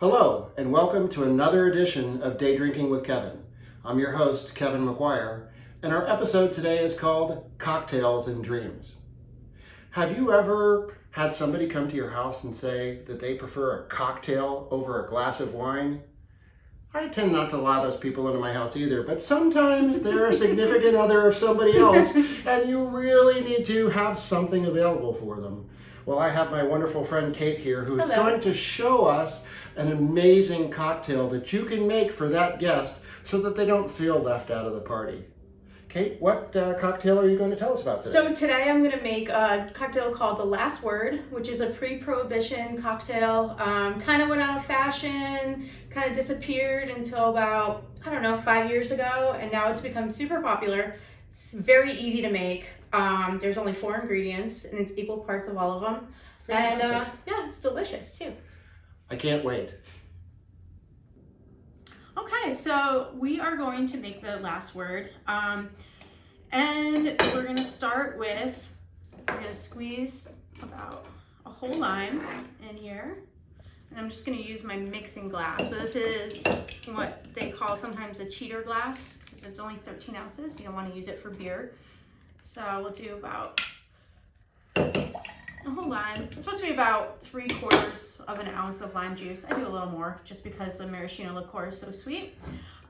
Hello, and welcome to another edition of Day Drinking with Kevin. I'm your host, Kevin McGuire, and our episode today is called Cocktails and Dreams. Have you ever had somebody come to your house and say that they prefer a cocktail over a glass of wine? I tend not to allow those people into my house either, but sometimes they're a significant other of somebody else, and you really need to have something available for them. Well, I have my wonderful friend Kate here who is going to show us an amazing cocktail that you can make for that guest so that they don't feel left out of the party. Kate, what cocktail are you going to tell us about today? So today I'm going to make a cocktail called The Last Word, which is a pre-prohibition cocktail. Kind of went out of fashion, kind of disappeared until about, 5 years ago, and now it's become super popular. It's very easy to make. There's only 4 ingredients, and it's equal parts of all of them. And yeah, it's delicious too. I can't wait. Okay, so we are going to make the last word. And we're going to start with, we're going to squeeze about a whole lime in here. And I'm just going to use my mixing glass. So this is what they call sometimes a cheater glass, because it's only 13 ounces. You don't want to use it for beer. So we'll do about a whole lime. It's supposed to be about 3/4 of an ounce of lime juice. I do a little more just because the maraschino liqueur is so sweet.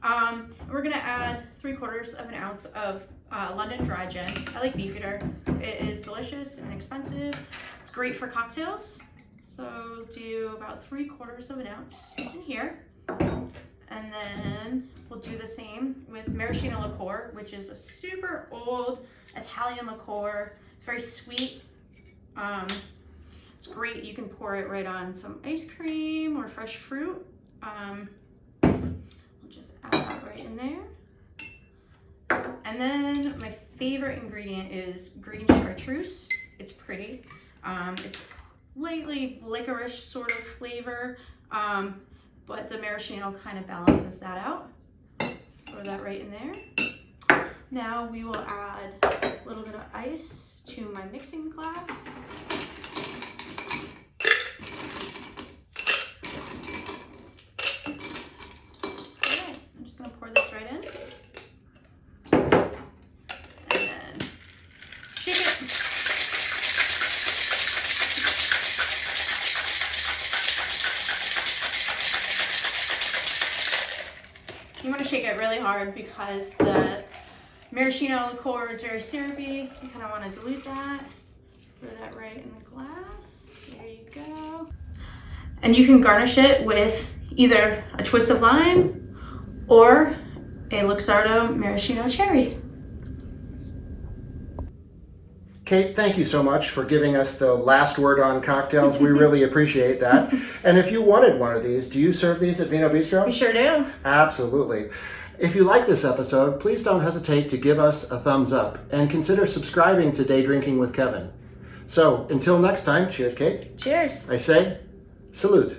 We're gonna add 3/4 of an ounce of London dry gin. I like Beefeater. It is delicious and inexpensive. It's great for cocktails. So do about 3/4 of an ounce in here. And then we'll do the same with maraschino liqueur, which is a super old Italian liqueur. Very sweet. It's great. You can pour it right on some ice cream or fresh fruit. We'll just add that right in there. And then my favorite ingredient is green chartreuse. It's pretty. It's lightly licorice sort of flavor, but the maraschino kind of balances that out. Throw that right in there. Now we will add a little bit of ice to my mixing glass. Okay, I'm just going to pour this right in. And then shake it. You want to shake it really hard because the maraschino liqueur is very syrupy. You kind of want to dilute that. Throw that right in the glass. There you go. And you can garnish it with either a twist of lime or a Luxardo maraschino cherry. Kate, thank you so much for giving us the last word on cocktails. We really appreciate that. And if you wanted one of these, do you serve these at Vino Bistro? We sure do. Absolutely. If you like this episode, please don't hesitate to give us a thumbs up and consider subscribing to Day Drinking with Kevin. So until next time, cheers, Kate. Cheers. I say, salute.